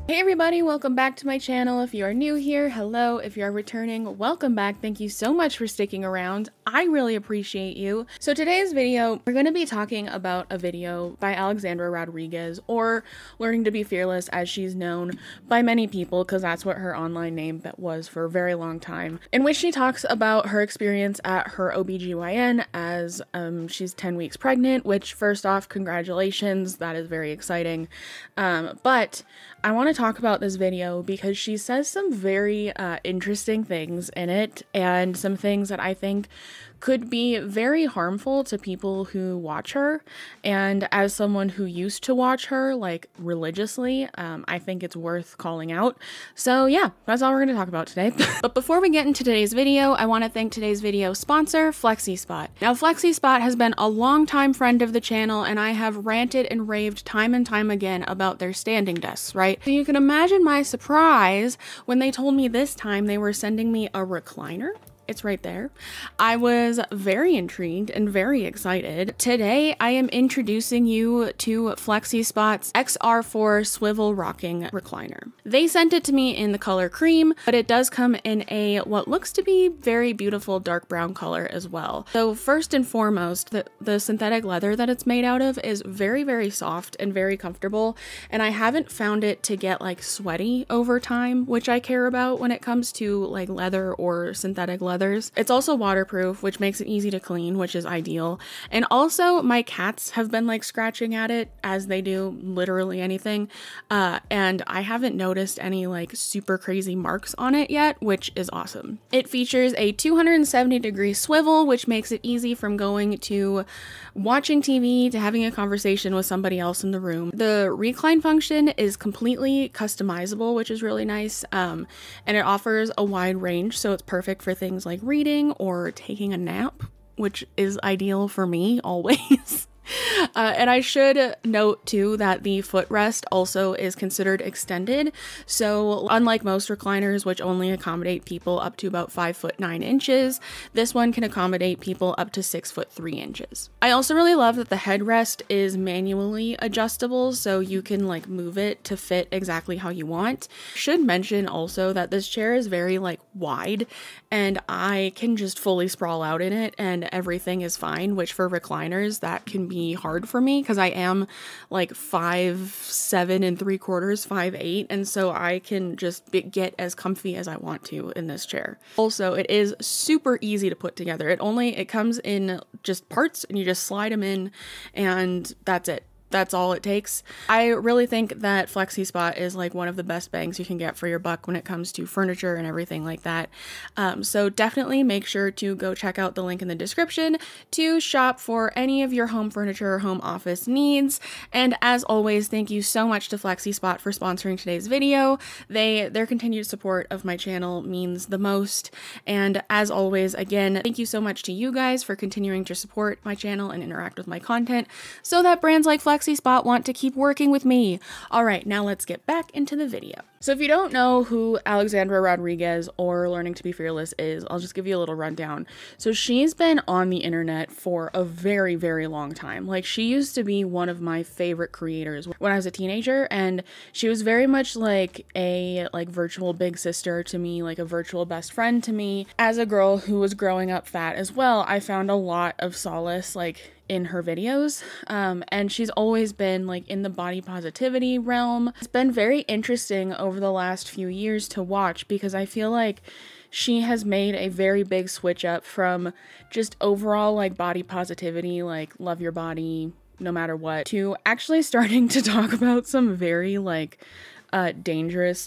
Hey everybody, welcome back to my channel. If you are new here, hello. If you are returning, welcome back. Thank you so much for sticking around. I really appreciate you. So today's video, we're going to be talking about a video by Alexandra Rodriguez, or Learning to Be Fearless as she's known by many people, because that's what her online name was for a very long time, in which she talks about her experience at her OBGYN as she's 10 weeks pregnant, which first off, congratulations, that is very exciting. But I want to talk about this video because she says some very interesting things in it, and some things that I think could be very harmful to people who watch her. And as someone who used to watch her like religiously, I think it's worth calling out. So yeah, that's all we're going to talk about today. But before we get into today's video, I want to thank today's video sponsor, FlexiSpot. Now, FlexiSpot has been a longtime friend of the channel, and I have ranted and raved time and time again about their standing desks, right? So you can imagine my surprise when they told me this time they were sending me a recliner. It's right there. I was very intrigued and very excited. Today, I am introducing you to FlexiSpot's XR4 swivel rocking recliner. They sent it to me in the color cream, but it does come in a what looks to be very beautiful dark brown color as well. So first and foremost, the synthetic leather that it's made out of is very, very soft and very comfortable, and I haven't found it to get like sweaty over time, which I care about when it comes to like leather or synthetic leather. It's also waterproof, which makes it easy to clean, which is ideal. And also my cats have been like scratching at it, as they do literally anything. And I haven't noticed any like super crazy marks on it yet, which is awesome. It features a 270-degree swivel, which makes it easy from going to watching TV to having a conversation with somebody else in the room. The recline function is completely customizable, which is really nice. And it offers a wide range, so it's perfect for things like reading or taking a nap, which is ideal for me always. And I should note too that the footrest also is considered extended. So unlike most recliners, which only accommodate people up to about 5'9" this one can accommodate people up to 6'3". I also really love that the headrest is manually adjustable, so you can like move it to fit exactly how you want. Should mention also that this chair is very like wide, and I can just fully sprawl out in it and everything is fine, which for recliners that can be hard for me because I am like 5'7 3/4", 5'8", and so I can just get as comfy as I want to in this chair. Also, it is super easy to put together. It comes in just parts and you just slide them in and that's it. That's all it takes. I really think that FlexiSpot is like one of the best bangs you can get for your buck when it comes to furniture and everything like that. So definitely make sure to go check out the link in the description to shop for any of your home furniture or home office needs. And as always, thank you so much to FlexiSpot for sponsoring today's video. Their continued support of my channel means the most. And as always, again, thank you so much to you guys for continuing to support my channel and interact with my content so that brands like FlexiSpot want to keep working with me. All right, now let's get back into the video. So if you don't know who Alexandra Rodriguez or Learning to Be Fearless is, I'll just give you a little rundown. So she's been on the internet for a very, very long time. Like, she used to be one of my favorite creators when I was a teenager, and she was very much like a virtual big sister to me, like a virtual best friend to me. As a girl who was growing up fat as well, I found a lot of solace in her videos, and she's always been like in the body positivity realm. It's been very interesting over the last few years to watch because I feel like she has made a very big switch up from just overall like body positivity, like love your body no matter what, to actually starting to talk about some very dangerous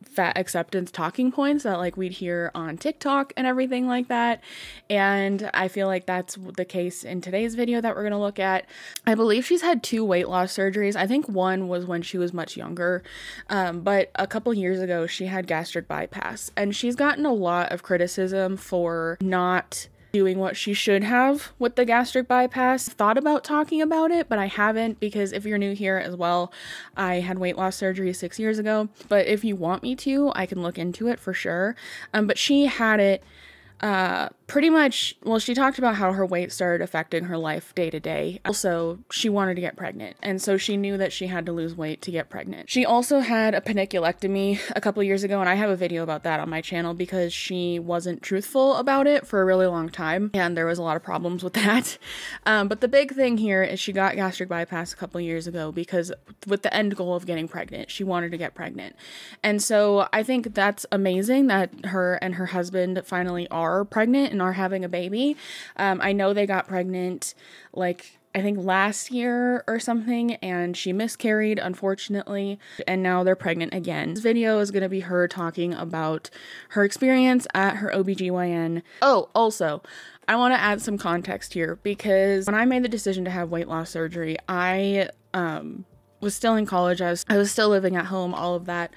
fat acceptance talking points that we'd hear on TikTok and everything like that. And I feel like that's the case in today's video that we're going to look at. I believe she's had 2 weight loss surgeries. I think one was when she was much younger, but a couple years ago she had gastric bypass, and she's gotten a lot of criticism for not doing what she should have with the gastric bypass. Thought about talking about it, but I haven't, because if you're new here as well, I had weight loss surgery 6 years ago, but if you want me to, I can look into it for sure. But she had it pretty much, well, she talked about how her weight started affecting her life day to day. Also, she wanted to get pregnant, and so she knew that she had to lose weight to get pregnant. She also had a paniculectomy a couple years ago, and I have a video about that on my channel because she wasn't truthful about it for a really long time, and there was a lot of problems with that. But the big thing here is she got gastric bypass a couple years ago because with the end goal of getting pregnant, she wanted to get pregnant. And so I think that's amazing that her and her husband finally are pregnant and are having a baby. I know they got pregnant like I think last year or something, and she miscarried, unfortunately, and now they're pregnant again. This video is going to be her talking about her experience at her OBGYN. Oh, also, I want to add some context here because when I made the decision to have weight loss surgery, I was still in college. I was still living at home, all of that.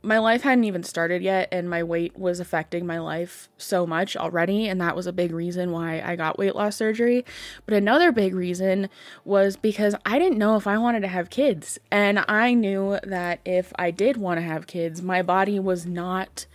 My life hadn't even started yet, and my weight was affecting my life so much already, and that was a big reason why I got weight loss surgery. But another big reason was because I didn't know if I wanted to have kids, and I knew that if I did want to have kids, my body was not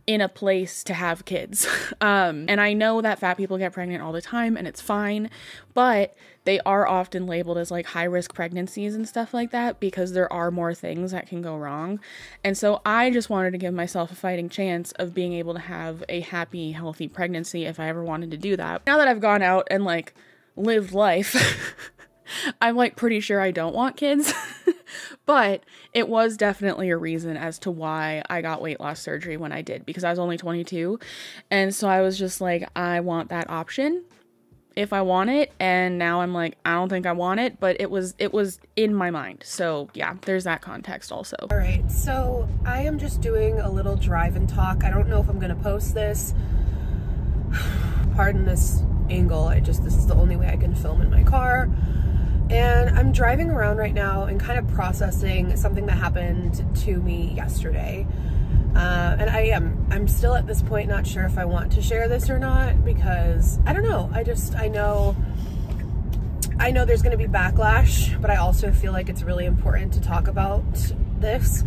in a place to have kids. And I know that fat people get pregnant all the time and it's fine, but they are often labeled as like high risk pregnancies and stuff like that because there are more things that can go wrong. And so I just wanted to give myself a fighting chance of being able to have a happy, healthy pregnancy if I ever wanted to do that. Now that I've gone out and like lived life, I'm like pretty sure I don't want kids. But it was definitely a reason as to why I got weight loss surgery when I did, because I was only 22. And so I was just like, I want that option if I want it. And now I'm like, I don't think I want it, but it was in my mind. So yeah, therethere's that context also. All right, so I am just doing a little drive and talk. I don't know if I'm gonna post this. Pardon this angle. This is the only way I can film in my car. And I'm driving around right now and kind of processing something that happened to me yesterday. And I'm still at this point not sure if I want to share this or not because I don't know. I know there's going to be backlash, but I also feel like it's really important to talk about this.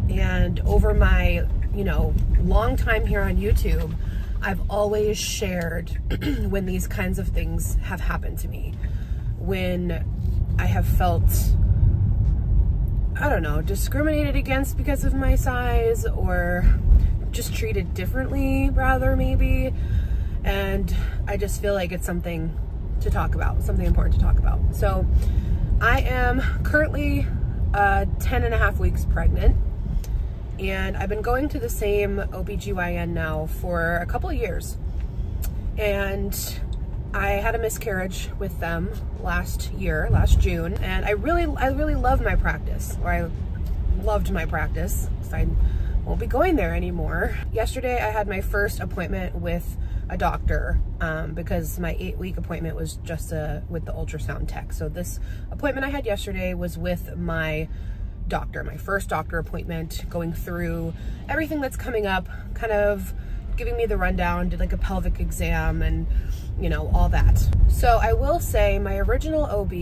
And over my, long time here on YouTube, I've always shared when these kinds of things have happened to me. When I have felt, I don't know, discriminated against because of my size or just treated differently, rather, maybe. And I just feel like it's something to talk about, something important to talk about. So I am currently 10.5 weeks pregnant, and I've been going to the same OBGYN now for a couple of years. And I had a miscarriage with them last June, and I really love my practice, or I loved my practice, so I won't be going there anymore. Yesterday I had my first appointment with a doctor because my 8-week appointment was just with the ultrasound tech. So this appointment I had yesterday was with my doctor, my first doctor appointment, going through everything that's coming up, kind of giving me the rundown, did like a pelvic exam and all that. So I will say my original OB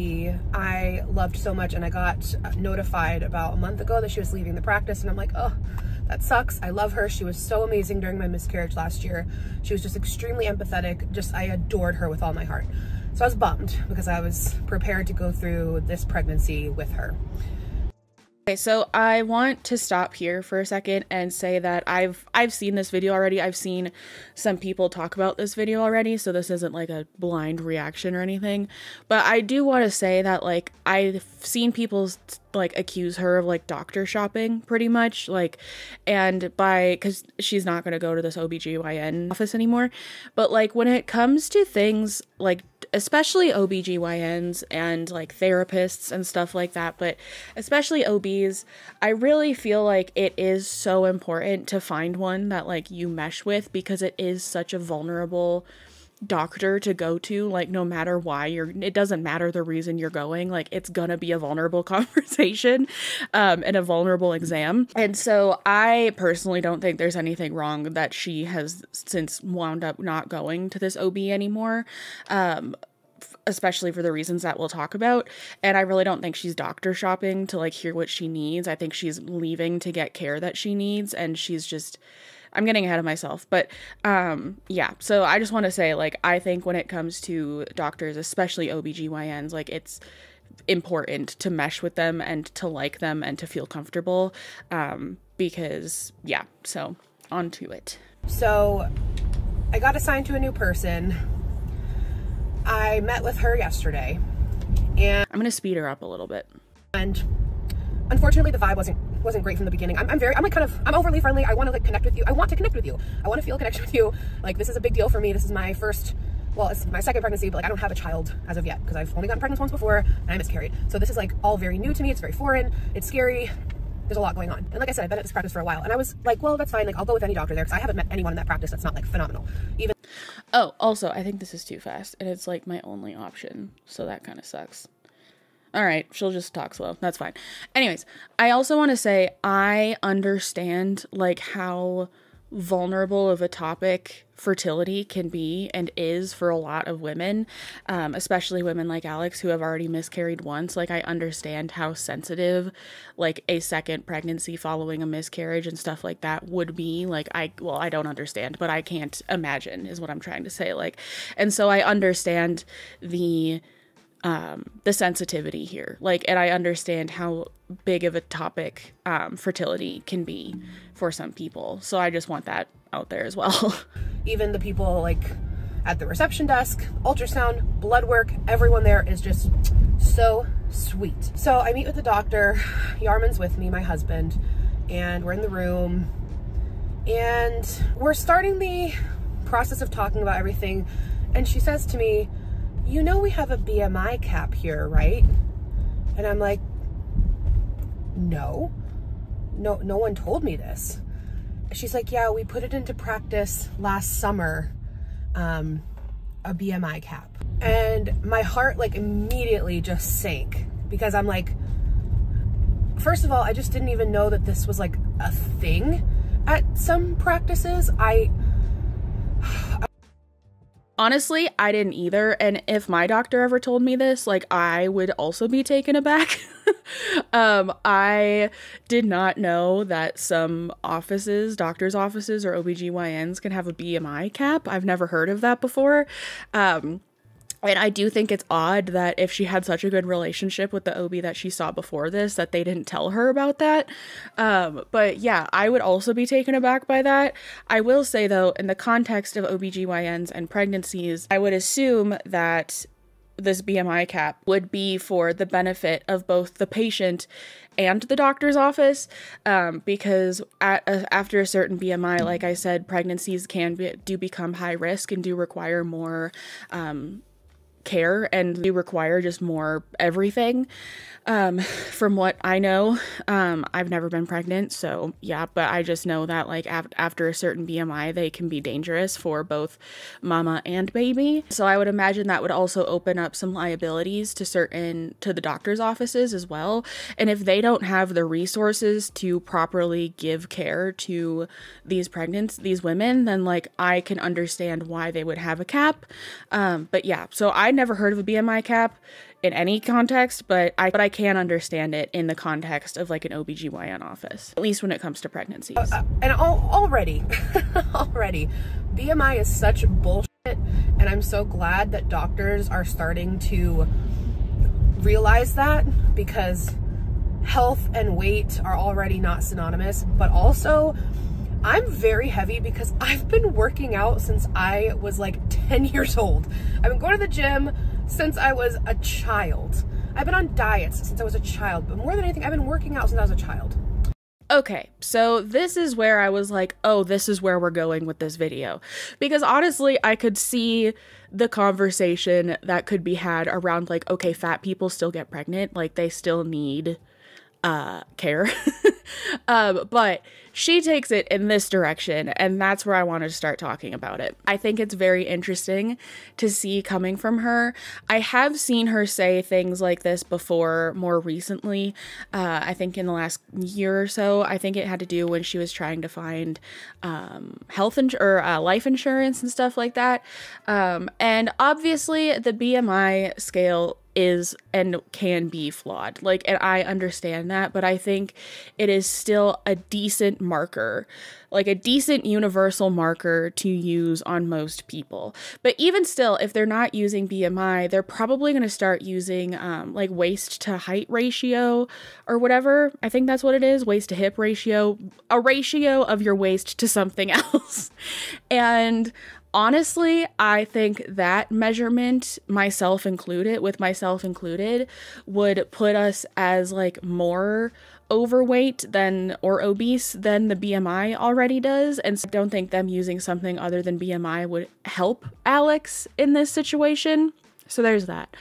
I loved so much, and I got notified about a month ago that she was leaving the practice, and I'm like, oh, that sucks. I love her. She was so amazing during my miscarriage last year. She was just extremely empathetic. I adored her with all my heart. So I was bummed because I was prepared to go through this pregnancy with her. Okay, so I want to stop here for a second and say that I've seen this video already. I've seen some people talk about this video already, so this isn't like a blind reaction or anything. But I do want to say that like I've seen people like accuse her of like doctor shopping pretty much, like, and because she's not going to go to this OBGYN office anymore. But like when it comes to things like especially OBGYNs and like therapists and stuff like that, but especially OBs, I really feel like it is so important to find one that like you mesh with, because it is such a vulnerable doctor to go to. Like no matter why it doesn't matter the reason you're going, like it's gonna be a vulnerable conversation and a vulnerable exam. And so I personally don't think there's anything wrong that she has since wound up not going to this OB anymore, especially for the reasons that we'll talk about. And I really don't think she's doctor shopping to like hear what she needs. I think she's leaving to get care that she needs, and she's just I'm getting ahead of myself, but yeah, so I just want to say, like, I think when it comes to doctors, especially OBGYNs, like, it's important to mesh with them and to like them and to feel comfortable, because yeah, so on to it. So I got assigned to a new person. I met with her yesterday, and I'm gonna speed her up a little bit. And unfortunately, the vibe wasn't great from the beginning. I'm overly friendly. I want to like connect with you. I want to connect with you. I want to feel a connection with you. Like, this is a big deal for me. This is my first, well, it's my second pregnancy, but like I don't have a child as of yet because I've only gotten pregnant once before and I miscarried. So this is like all very new to me. It's very foreign. It's scary. There's a lot going on. And like I said, I've been at this practice for a while, and I was like, well, that's fine. Like, I'll go with any doctor there because I haven't met anyone in that practice that's not like phenomenal. Even. Oh, also, I think this is too fast, and it's like my only option, so that kind of sucks. All right, she'll just talk slow. That's fine. Anyways, I also want to say I understand like how vulnerable of a topic fertility can be and is for a lot of women, especially women like Alex who have already miscarried once. Like, I understand how sensitive like a second pregnancy following a miscarriage and stuff like that would be. Like, I don't understand, but I can't imagine is what I'm trying to say. Like, and so I understand the sensitivity here, like, and I understand how big of a topic fertility can be for some people. So I just want that out there as well. Even the people like at the reception desk, ultrasound, blood work, everyone there is just so sweet. So I meet with the doctor, Yarman's with me, my husband, and we're in the room and we're starting the process of talking about everything. And she says to me, you know, we have a BMI cap here, right? And I'm like, no one told me this. She's like, yeah, we put it into practice last summer, a BMI cap. And my heart like immediately just sank because I'm like, first of all, I just didn't even know that this was like a thing at some practices. Honestly, I didn't either, and if my doctor ever told me this, like, I would also be taken aback. I did not know that some offices, doctors' offices or OBGYNs can have a BMI cap. I've never heard of that before. And I do think it's odd that if she had such a good relationship with the OB that she saw before this, that they didn't tell her about that. But yeah, I would also be taken aback by that. I will say though, in the context of OBGYNs and pregnancies, I would assume that this BMI cap would be for the benefit of both the patient and the doctor's office, because after a certain BMI, like I said, pregnancies do become high risk and do require more care and do require just more everything. From what I know, I've never been pregnant, so yeah, but I just know that like after a certain BMI, they can be dangerous for both mama and baby. So I would imagine that would also open up some liabilities to the doctor's offices as well. And if they don't have the resources to properly give care to these women, then like I can understand why they would have a cap. But yeah, so I never heard of a BMI cap in any context, but I can understand it in the context of like an OBGYN office, at least when it comes to pregnancies. And already, BMI is such bullshit, and I'm so glad that doctors are starting to realize that, because health and weight are already not synonymous, but also I'm very heavy because I've been working out since I was like 10 years old. I've been going to the gym since I was a child. I've been on diets since I was a child, but more than anything, I've been working out since I was a child. Okay, so this is where I was like, oh, this is where we're going with this video. Because honestly, I could see the conversation that could be had around like, okay, fat people still get pregnant, like they still need care. But she takes it in this direction, and that's where I wanted to start talking about it. I think it's very interesting to see coming from her. I have seen her say things like this before more recently. I think in the last year or so. I think it had to do when she was trying to find life insurance and stuff like that. And obviously the BMI scale is and can be flawed, like, and I understand that, but I think it is still a decent marker, like a decent universal marker to use on most people. But even still, if they're not using BMI, they're probably going to start using like waist to height ratio or whatever. I think that's what it is, waist to hip ratio, a ratio of your waist to something else. And honestly, I think that measurement, myself included, would put us as like more overweight than or obese than the BMI already does. And so I don't think them using something other than BMI would help Alex in this situation. So there's that.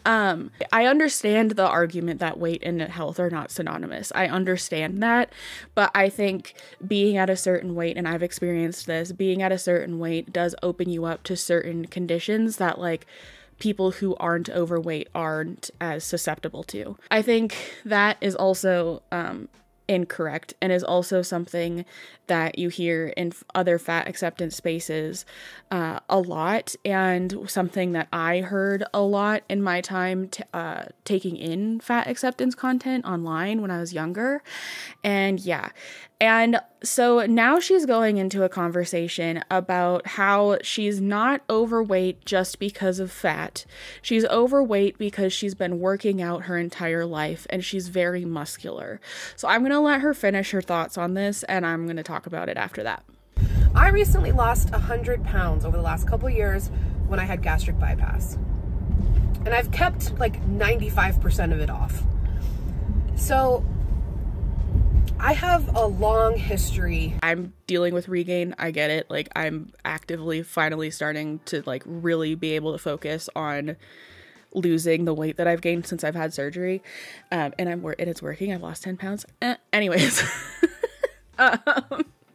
I understand the argument that weight and health are not synonymous. I understand that, but I think being at a certain weight, and I've experienced this, being at a certain weight does open you up to certain conditions that like people who aren't overweight aren't as susceptible to. I think that is also incorrect and is also something that you hear in other fat acceptance spaces a lot, and something that I heard a lot in my time taking in fat acceptance content online when I was younger. And yeah, and so now she's going into a conversation about how she's not overweight just because of fat. She's overweight because she's been working out her entire life and she's very muscular. So I'm going to let her finish her thoughts on this, and I'm going to talk about it after that. I recently lost 100 pounds over the last couple of years when I had gastric bypass. And I've kept like 95% of it off. So I have a long history. I'm dealing with regain. I get it. Like, I'm actively finally starting to like really be able to focus on losing the weight that I've gained since I've had surgery. And it's working. I've lost 10 pounds. Anyways.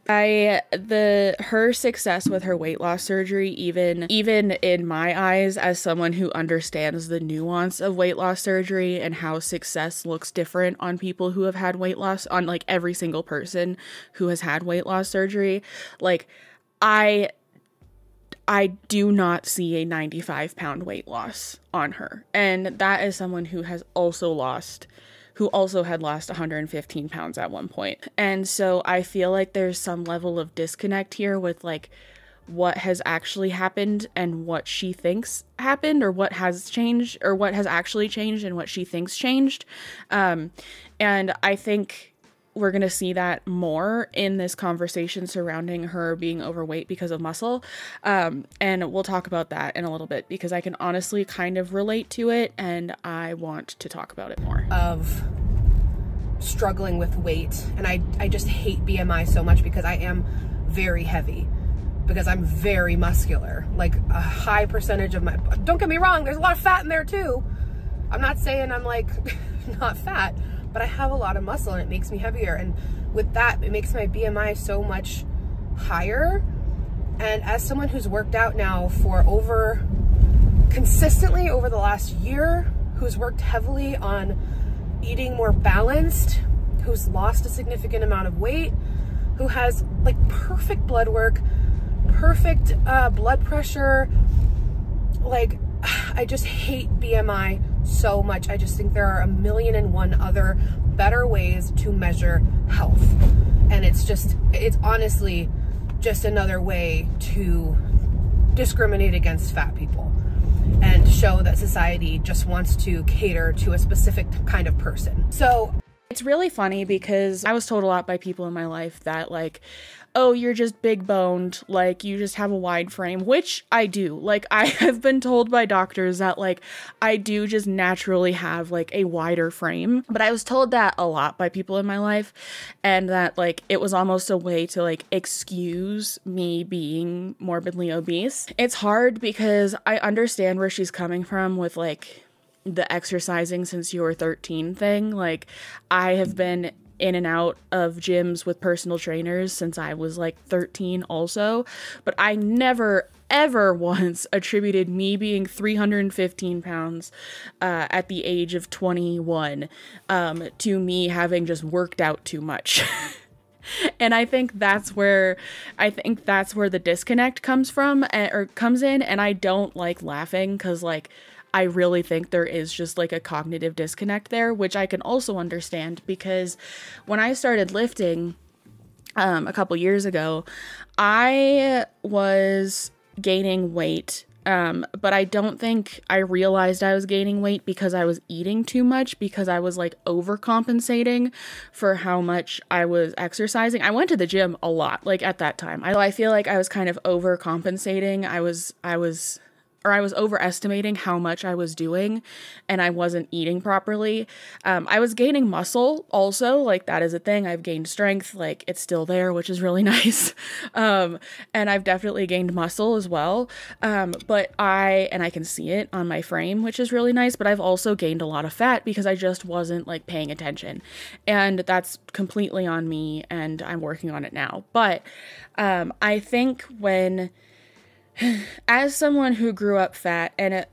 Her success with her weight loss surgery, even in my eyes as someone who understands the nuance of weight loss surgery and how success looks different on people who have had weight loss, on like every single person who has had weight loss surgery, like I do not see a 95-pound weight loss on her. And that is someone who also had lost 115 pounds at one point. And so I feel like there's some level of disconnect here with like what has actually happened and what she thinks happened, or what has changed, or what has actually changed and what she thinks changed. And I think we're going to see that more in this conversation surrounding her being overweight because of muscle. And we'll talk about that in a little bit because I can honestly kind of relate to it and I want to talk about it more. Of struggling with weight. And I just hate BMI so much because I am very heavy, because I'm very muscular. Like a high percentage of my, don't get me wrong, there's a lot of fat in there too. I'm not saying I'm like not fat, but I have a lot of muscle and it makes me heavier. And with that, it makes my BMI so much higher. And as someone who's worked out now for consistently over the last year, who's worked heavily on eating more balanced, who's lost a significant amount of weight, who has like perfect blood work, perfect blood pressure, like I just hate BMI so much. I just think there are 1,000,001 other better ways to measure health. And it's honestly just another way to discriminate against fat people and show that society just wants to cater to a specific kind of person. So it's really funny because I was told a lot by people in my life that like, oh, you're just big boned, like you just have a wide frame, which I do. Like I have been told by doctors that like I do just naturally have like a wider frame, but I was told that a lot by people in my life, and that like it was almost a way to like excuse me being morbidly obese. It's hard because I understand where she's coming from with like the exercising since you were 13 thing. Like I have been in and out of gyms with personal trainers since I was like 13 also, but I never ever once attributed me being 315 pounds at the age of 21 to me having just worked out too much. And I think that's where the disconnect comes from, or comes in, and I don't like laughing because like I really think there is just like a cognitive disconnect there, which I can also understand because when I started lifting, a couple years ago, I was gaining weight. But I don't think I realized I was gaining weight because I was eating too much, because I was like overcompensating for how much I was exercising. I went to the gym a lot, like at that time. I feel like I was kind of overcompensating. I was overestimating how much I was doing, and I wasn't eating properly. I was gaining muscle also, like that is a thing. I've gained strength, like it's still there, which is really nice. And I've definitely gained muscle as well. But I can see it on my frame, which is really nice, but I've also gained a lot of fat because I just wasn't like paying attention. And that's completely on me, and I'm working on it now. But I think as someone who grew up fat, and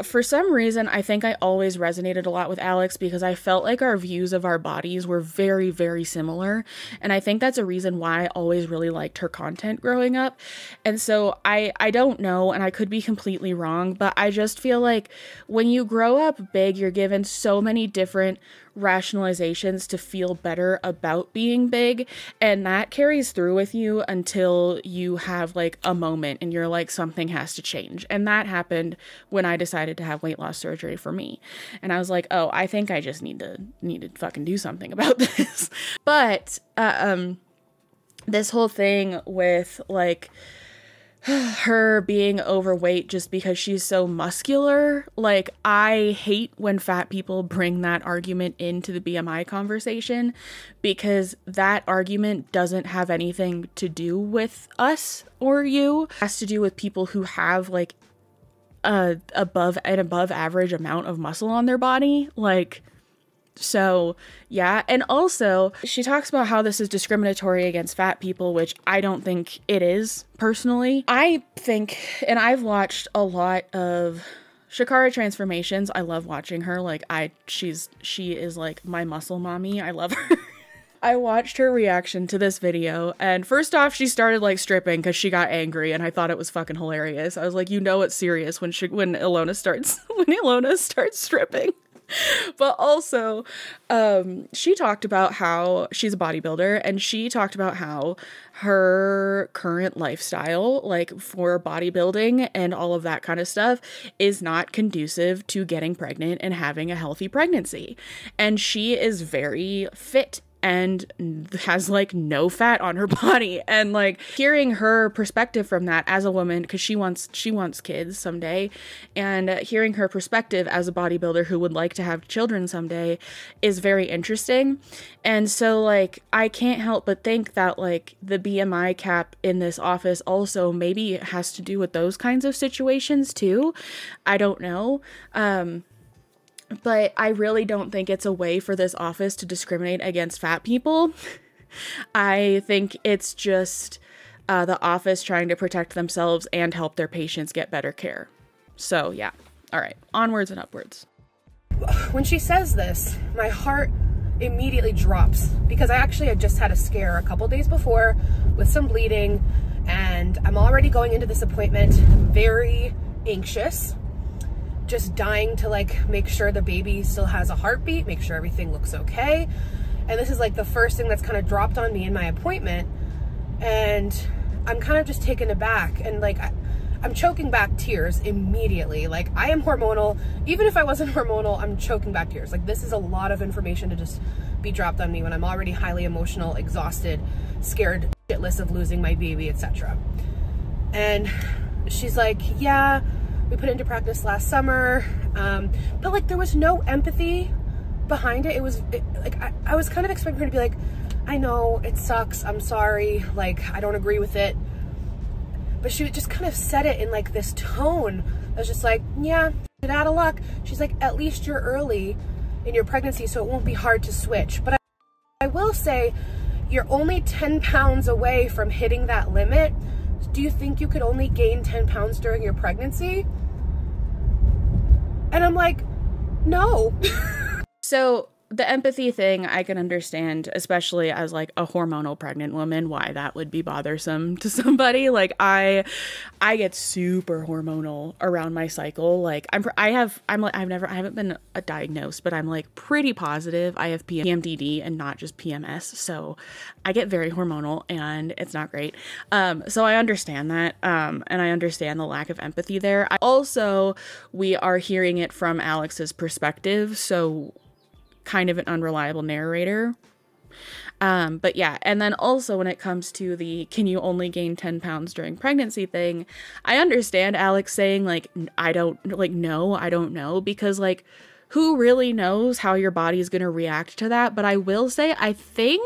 for some reason, I think I always resonated a lot with Alex because I felt like our views of our bodies were very, very similar. And I think that's a reason why I always really liked her content growing up. And so I don't know, and I could be completely wrong, but I just feel like when you grow up big, you're given so many different rationalizations to feel better about being big, and that carries through with you until you have like a moment and you're like, something has to change. And that happened when I decided to have weight loss surgery for me, and I was like, oh, I think I just need to fucking do something about this. But this whole thing with like her being overweight just because she's so muscular, like I hate when fat people bring that argument into the BMI conversation, because that argument doesn't have anything to do with us or you. It has to do with people who have like an above average amount of muscle on their body. Like, so yeah. And also she talks about how this is discriminatory against fat people, which I don't think it is personally. I think, and I've watched a lot of Shakara transformations. I love watching her. Like she is like my muscle mommy. I love her. I watched her reaction to this video, and first off, she started like stripping because she got angry, and I thought it was fucking hilarious. I was like, you know it's serious when Ilona starts stripping. But also, she talked about how she's a bodybuilder, and she talked about how her current lifestyle, like for bodybuilding and all of that kind of stuff, is not conducive to getting pregnant and having a healthy pregnancy. And she is very fit and has like no fat on her body, and like hearing her perspective from that as a woman, because she wants kids someday, and hearing her perspective as a bodybuilder who would like to have children someday is very interesting. And so like I can't help but think that like the BMI cap in this office also maybe has to do with those kinds of situations too. I don't know. But I really don't think it's a way for this office to discriminate against fat people. I think it's just the office trying to protect themselves and help their patients get better care. So yeah. All right. Onwards and upwards. When she says this, my heart immediately drops, because I actually had just had a scare a couple days before with some bleeding, and I'm already going into this appointment very anxious, just dying to like make sure the baby still has a heartbeat, make sure everything looks okay. And this is like the first thing that's kind of dropped on me in my appointment, and I'm kind of just taken aback, and like I'm choking back tears immediately. Like I am hormonal. Even if I wasn't hormonal, I'm choking back tears. Like this is a lot of information to just be dropped on me when I'm already highly emotional, exhausted, scared shitless of losing my baby, etc. And she's like, yeah, we put it into practice last summer, but like there was no empathy behind it. I was kind of expecting her to be like, I know it sucks, I'm sorry, like I don't agree with it. But she just kind of said it in like this tone that was just like, yeah, get out of luck. She's like, at least you're early in your pregnancy, so it won't be hard to switch. But I will say, you're only 10 pounds away from hitting that limit. Do you think you could only gain 10 pounds during your pregnancy? And I'm like, no. So the empathy thing, I can understand, especially as like a hormonal pregnant woman, why that would be bothersome to somebody. Like I get super hormonal around my cycle. Like I haven't been diagnosed, but I'm like pretty positive I have PMDD and not just PMS. So I get very hormonal and it's not great. So I understand that. And I understand the lack of empathy there. We are hearing it from Alex's perspective. So kind of an unreliable narrator. But yeah, and then also when it comes to the can you only gain 10 pounds during pregnancy thing, I understand Alex saying like, I don't know, because like, who really knows how your body is going to react to that? But I will say, I think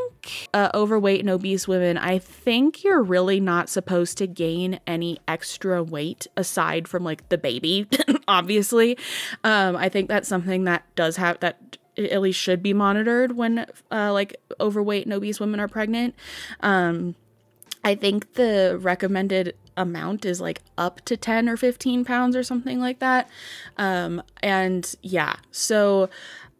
overweight and obese women, I think you're really not supposed to gain any extra weight aside from like the baby, obviously. I think that's something that does have that at least should be monitored when like overweight and obese women are pregnant. I think the recommended amount is like up to 10 or 15 pounds or something like that. And yeah, so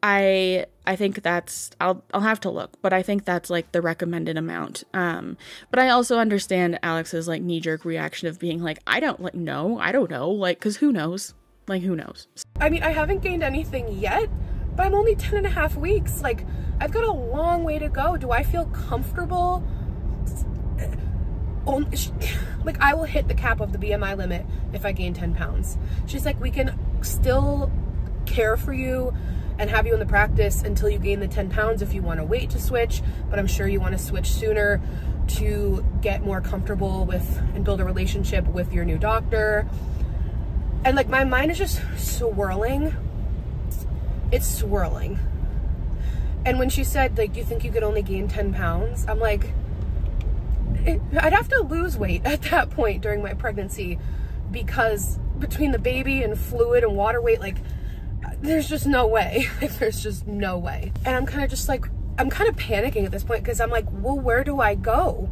I think that's, I'll have to look, but I think that's like the recommended amount. But I also understand Alex's like knee-jerk reaction of being like, I don't know, like, cause who knows? Like, who knows? I mean, I haven't gained anything yet, but I'm only 10 and a half weeks. Like, I've got a long way to go. Do I feel comfortable? Like, I will hit the cap of the BMI limit if I gain 10 pounds. She's like, we can still care for you and have you in the practice until you gain the 10 pounds if you want to wait to switch, but I'm sure you want to switch sooner to get more comfortable with and build a relationship with your new doctor. And like, my mind is just swirling. It's swirling. And when she said, like, do you think you could only gain 10 pounds? I'm like, I'd have to lose weight at that point during my pregnancy, because between the baby and fluid and water weight, like, there's just no way. Like, there's just no way. And I'm kind of just like, I'm kind of panicking at this point, because I'm like, well, where do I go?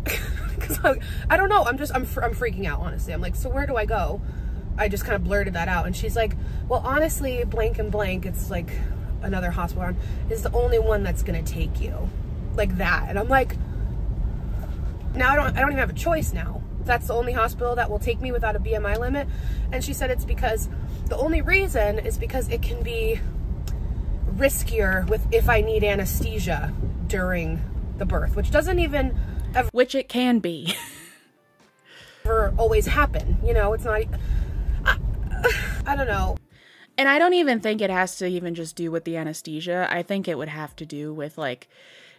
Because I don't know. I'm freaking out, honestly. I'm like, so where do I go? I just kind of blurted that out, and she's like, well, honestly, blank and blank, it's like another hospital is the only one that's gonna take you, like that. And I'm like, now I don't even have a choice now. That's the only hospital that will take me without a BMI limit. And she said it's because the only reason is because it can be riskier if I need anesthesia during the birth, which doesn't even ever, which it can be ever always happen. You know, it's not. I don't know. And I don't even think it has to even just do with the anesthesia. I think it would have to do with like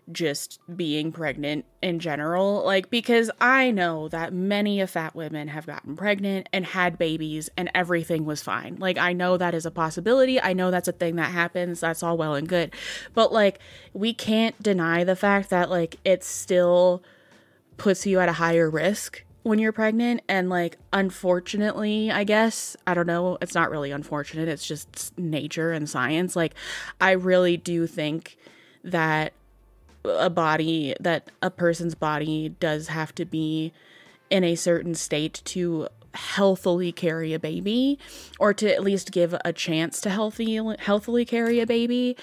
just being pregnant in general. Like, because I know that many of fat women have gotten pregnant and had babies and everything was fine. Like, I know that is a possibility. I know that's a thing that happens. That's all well and good. But like, we can't deny the fact that like it still puts you at a higher risk when you're pregnant. And like, unfortunately, I guess, I don't know, it's not really unfortunate, it's just nature and science. Like, I really do think that a person's body does have to be in a certain state to healthily carry a baby, or to at least give a chance to healthily carry a baby.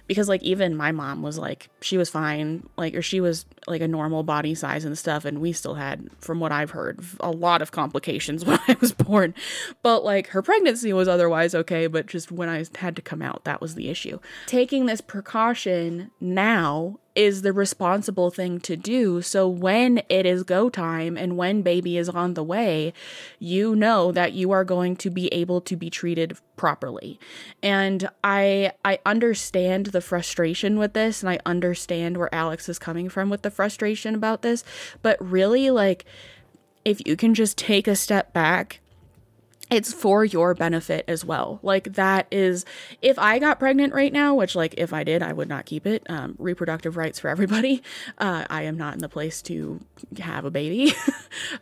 Because like, even my mom was like, she was fine, like, or she was like a normal body size and stuff, and we still had, from what I've heard, a lot of complications when I was born. But like, her pregnancy was otherwise okay, but just when I had to come out, that was the issue. Taking this precaution now is the responsible thing to do. So when it is go time and when baby is on the way, you know that you are going to be able to be treated properly. And I understand the frustration with this, and I understand where Alex is coming from with the frustration about this, but really, like, if you can just take a step back, it's for your benefit as well. Like, that is, if I got pregnant right now, which, like, if I did, I would not keep it. Reproductive rights for everybody. I am not in the place to have a baby,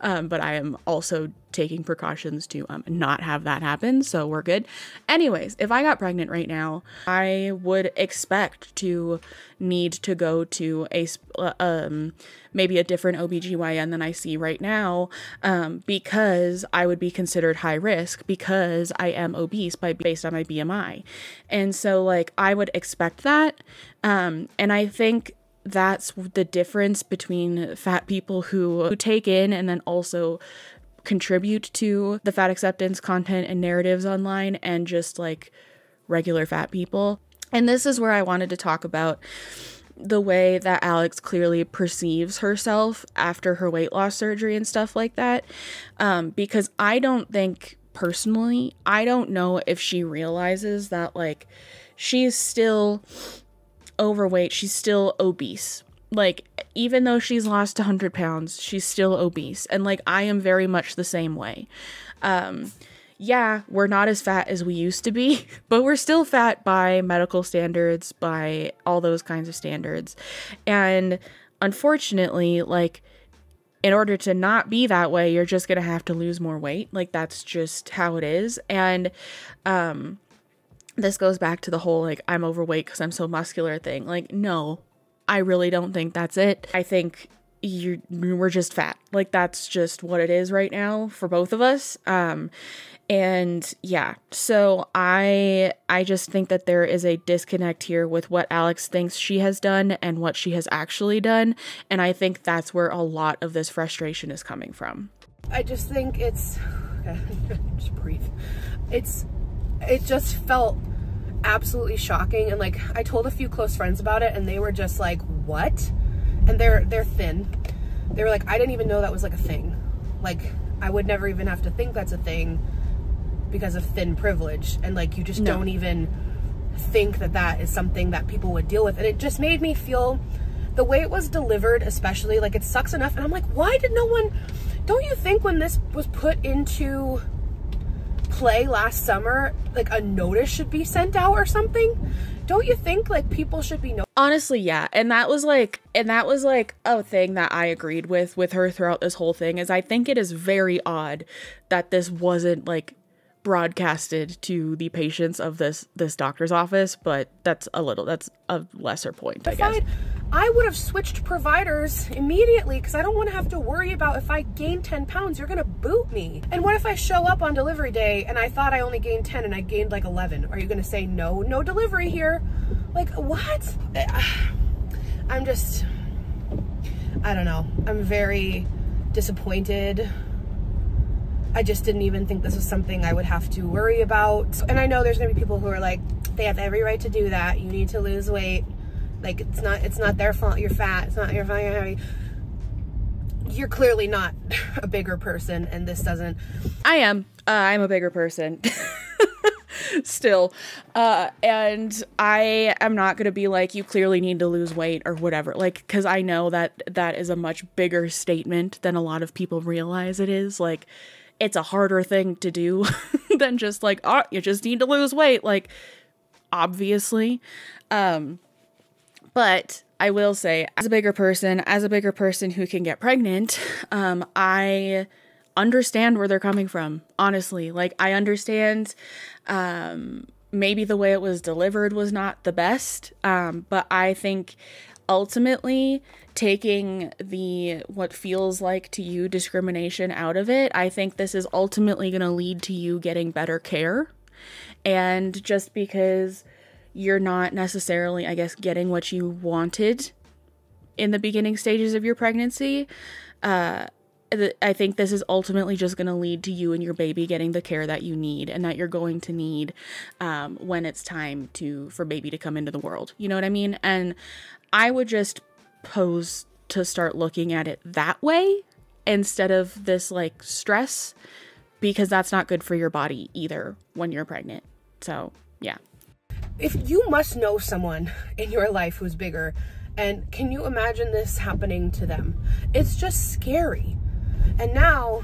but I am also taking precautions to not have that happen, so we're good. Anyways, if I got pregnant right now, I would expect to need to go to a maybe a different OBGYN than I see right now, because I would be considered high risk. risk because I am obese based on my BMI. And so like I would expect that. And I think that's the difference between fat people who take in and then also contribute to the fat acceptance content and narratives online and just like regular fat people. And this is where I wanted to talk about the way that Alex clearly perceives herself after her weight loss surgery and stuff like that. Because I don't think personally, I don't know if she realizes that like she's still overweight, she's still obese. Like, even though she's lost 100 pounds, she's still obese. And like, I am very much the same way. Yeah, we're not as fat as we used to be, but we're still fat by medical standards, by all those kinds of standards. And unfortunately, like, in order to not be that way, you're just going to have to lose more weight. Like, that's just how it is. And, this goes back to the whole, like, I'm overweight because I'm so muscular thing. Like, no, I really don't think that's it. I think we're just fat. Like, that's just what it is right now for both of us. And yeah, so I just think that there is a disconnect here with what Alex thinks she has done and what she has actually done. And I think that's where a lot of this frustration is coming from. I just think it's, just breathe. It just felt absolutely shocking. And like, I told a few close friends about it and they were just like, what? And they're thin. They were like, I didn't even know that was like a thing. Like, I would never even have to think that's a thing because of thin privilege. And like, you just don't even think that that is something that people would deal with. And it just made me feel the way it was delivered, especially, like, it sucks enough. And I'm like, why did no one, don't you think when this was put into play last summer, like a notice should be sent out or something? Don't you think like people should be honestly, yeah. And that was like a thing that I agreed with her throughout this whole thing, is I think it is very odd that this wasn't like broadcasted to the patients of this doctor's office, but that's a lesser point, I guess. I would have switched providers immediately because I don't want to have to worry about if I gain 10 pounds, you're going to boot me. And what if I show up on delivery day and I thought I only gained 10 and I gained like 11? Are you going to say no delivery here? Like, what? I don't know. I'm very disappointed. I just didn't even think this was something I would have to worry about. And I know there's going to be people who are like, they have every right to do that. You need to lose weight. Like, it's not their fault you're fat. It's not your fault you're heavy. You're clearly not a bigger person, and this doesn't. I am. I'm a bigger person. Still. And I am not going to be like, you clearly need to lose weight or whatever. Like, because I know that is a much bigger statement than a lot of people realize it is. Like, it's a harder thing to do than just like, oh, you just need to lose weight. Like, obviously. But I will say, as a bigger person who can get pregnant, I understand where they're coming from, honestly. Like, I understand, maybe the way it was delivered was not the best, but I think ultimately taking what feels like to you discrimination out of it, I think this is ultimately going to lead to you getting better care. And just because you're not necessarily, I guess, getting what you wanted in the beginning stages of your pregnancy, I think this is ultimately just going to lead to you and your baby getting the care that you need and that you're going to need when it's time for baby to come into the world. You know what I mean? And I would just pose to start looking at it that way instead of this like stress, because that's not good for your body either when you're pregnant. So, yeah. If you must know someone in your life who's bigger, and can you imagine this happening to them? It's just scary. And now,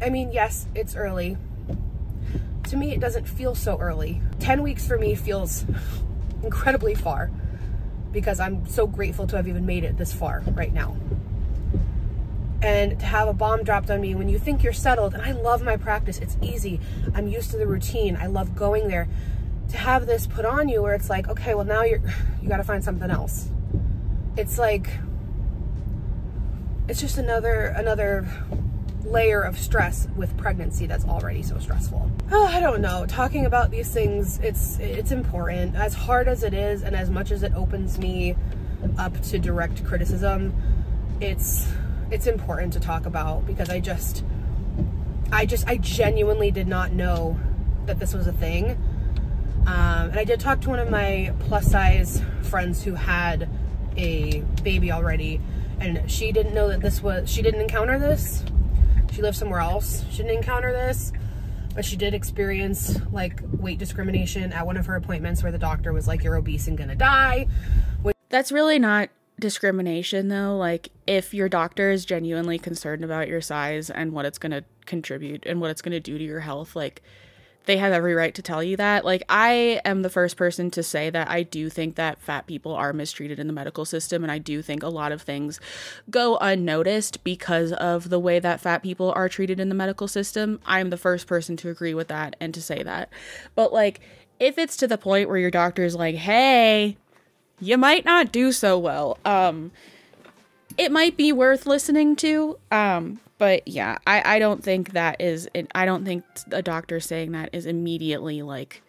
I mean, yes, it's early. To me, it doesn't feel so early. 10 weeks for me feels incredibly far because I'm so grateful to have even made it this far right now. And to have a bomb dropped on me when you think you're settled, and I love my practice, it's easy. I'm used to the routine. I love going there. To have this put on you where it's like, okay, well now you got to find something else. It's like, it's just another layer of stress with pregnancy that's already so stressful. Oh, I don't know. Talking about these things, it's important. As hard as it is, and as much as it opens me up to direct criticism, it's important to talk about, because I genuinely did not know that this was a thing. And I did talk to one of my plus size friends who had a baby already, and she didn't know that she didn't encounter this. She lived somewhere else. She didn't encounter this, but she did experience like weight discrimination at one of her appointments, where the doctor was like, "You're obese and gonna die." That's really not discrimination though. Like, if your doctor is genuinely concerned about your size and what it's going to contribute and what it's going to do to your health, like, they have every right to tell you that. Like, I am the first person to say that I do think that fat people are mistreated in the medical system, and I do think a lot of things go unnoticed because of the way that fat people are treated in the medical system. I'm the first person to agree with that and to say that. But like, if it's to the point where your doctor is like, "Hey, you might not do so well," it might be worth listening to. But yeah, I don't think I don't think a doctor saying that is immediately like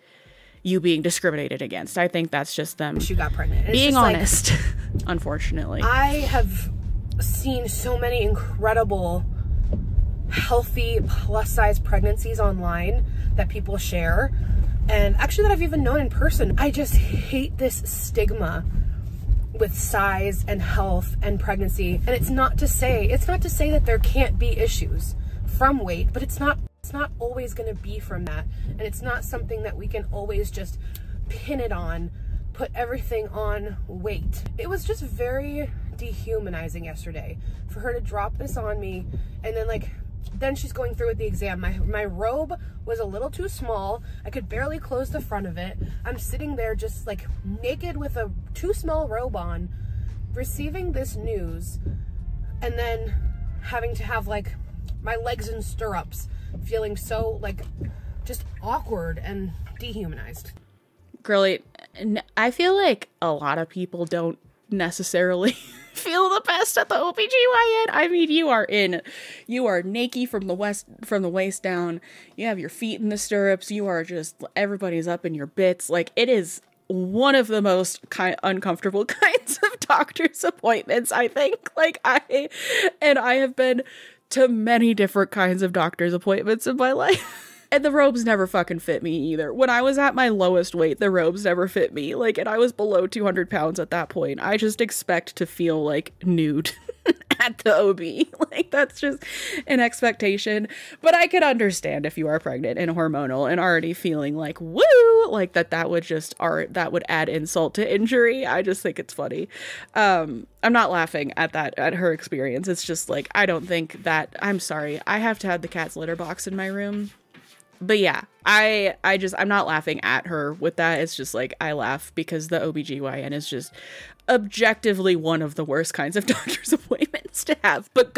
you being discriminated against. I think that's just them she got pregnant. Being honest, like, unfortunately. I have seen so many incredible, healthy, plus size pregnancies online that people share, and actually that I've even known in person. I just hate this stigma with size and health and pregnancy. And it's not to say that there can't be issues from weight, but it's not always going to be from that. And it's not something that we can always just pin it on, put everything on weight. It was just very dehumanizing yesterday for her to drop this on me, and then she's going through with the exam. My robe was a little too small. I could barely close the front of it. I'm sitting there just like naked with a too small robe on, receiving this news, and then having to have like my legs in stirrups, feeling so like just awkward and dehumanized. Girlie, I feel like a lot of people don't necessarily feel the best at the OBGYN. I mean, you are naked from the waist down. You have your feet in the stirrups. You are just, everybody's up in your bits. Like, it is one of the most uncomfortable kinds of doctor's appointments, I think. Like, I have been to many different kinds of doctor's appointments in my life. And the robes never fucking fit me either. When I was at my lowest weight, the robes never fit me. Like, and I was below 200 pounds at that point. I just expect to feel like nude at the OB. Like, that's just an expectation. But I could understand if you are pregnant and hormonal and already feeling like, woo, like that would add insult to injury. I just think it's funny. I'm not laughing at her experience. It's just like, I don't think that, I'm sorry. I have to have the cat's litter box in my room. But yeah, I'm not laughing at her with that. It's just like, I laugh because the OBGYN is just objectively one of the worst kinds of doctor's appointments to have. But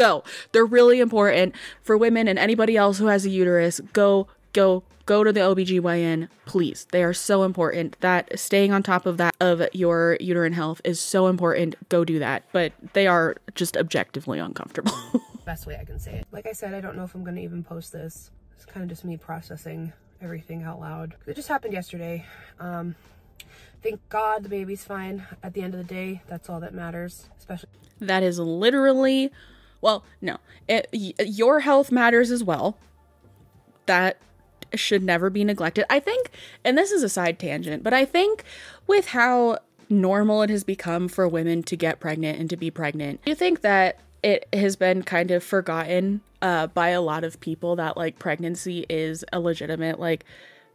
they're really important for women and anybody else who has a uterus. Go to the OBGYN, please. They are so important. That staying on top of your uterine health is so important. Go do that. But they are just objectively uncomfortable. Best way I can say it. Like I said, I don't know if I'm going to even post this. It's kind of just me processing everything out loud. It just happened yesterday. Thank God the baby's fine. At the end of the day, that's all that matters. Especially that is literally, well, no, your health matters as well. That should never be neglected. I think, and this is a side tangent, but I think with how normal it has become for women to get pregnant and to be pregnant, you think that it has been kind of forgotten by a lot of people that like pregnancy is a legitimate like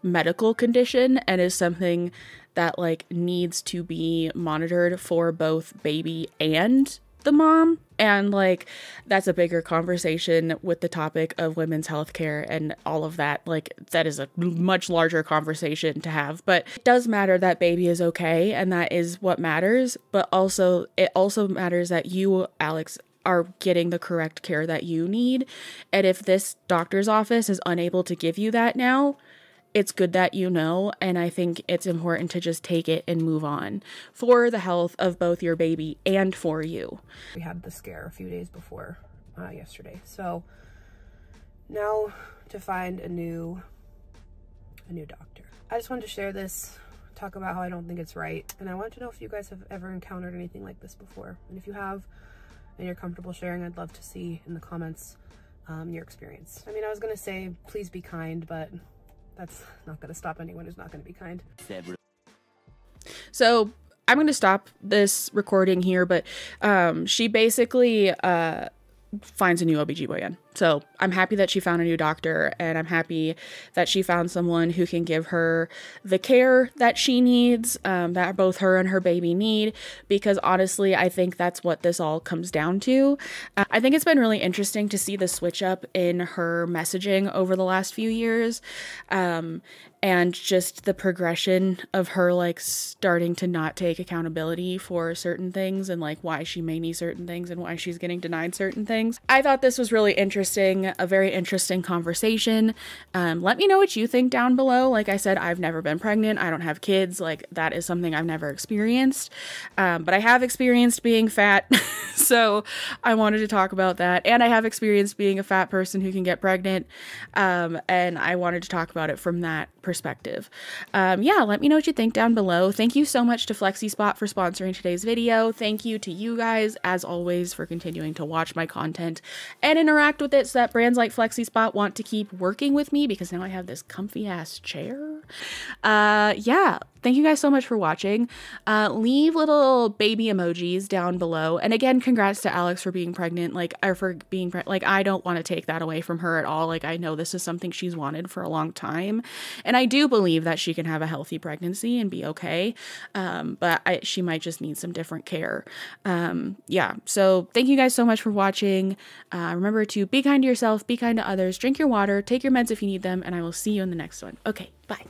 medical condition and is something that like needs to be monitored for both baby and the mom. And like, that's a bigger conversation with the topic of women's healthcare and all of that. Like, that is a much larger conversation to have, but it does matter that baby is okay. And that is what matters. But also, it also matters that you, Alex, are getting the correct care that you need. And if this doctor's office is unable to give you that now, it's good that you know, and I think it's important to just take it and move on for the health of both your baby and for you. We had the scare a few days before yesterday, so now to find a new doctor. I just wanted to share this, talk about how I don't think it's right, and I want to know if you guys have ever encountered anything like this before. And if you have and you're comfortable sharing, I'd love to see in the comments your experience. I mean, I was gonna say please be kind, but that's not gonna stop anyone who's not gonna be kind. So I'm going to stop this recording here, but she basically finds a new OBGYN. So I'm happy that she found a new doctor, and I'm happy that she found someone who can give her the care that she needs, that both her and her baby need, because honestly, I think that's what this all comes down to. I think it's been really interesting to see the switch up in her messaging over the last few years, and just the progression of her like starting to not take accountability for certain things, and like why she may need certain things and why she's getting denied certain things. I thought this was really interesting, a very interesting conversation. Let me know what you think down below. Like I said, I've never been pregnant. I don't have kids. Like that is something I've never experienced. But I have experienced being fat. So I wanted to talk about that. And I have experienced being a fat person who can get pregnant. And I wanted to talk about it from that perspective. Yeah, let me know what you think down below. Thank you so much to FlexiSpot for sponsoring today's video. Thank you to you guys, as always, for continuing to watch my content and interact with it, so that brands like FlexiSpot want to keep working with me, because now I have this comfy ass chair. Yeah, thank you guys so much for watching. Leave little baby emojis down below. And again, congrats to Alex for being pregnant, like I don't want to take that away from her at all. Like I know this is something she's wanted for a long time, and I do believe that she can have a healthy pregnancy and be okay. But she might just need some different care. Yeah, so thank you guys so much for watching. Remember to be kind to yourself, be kind to others, drink your water, take your meds if you need them, and I will see you in the next one. Okay, bye.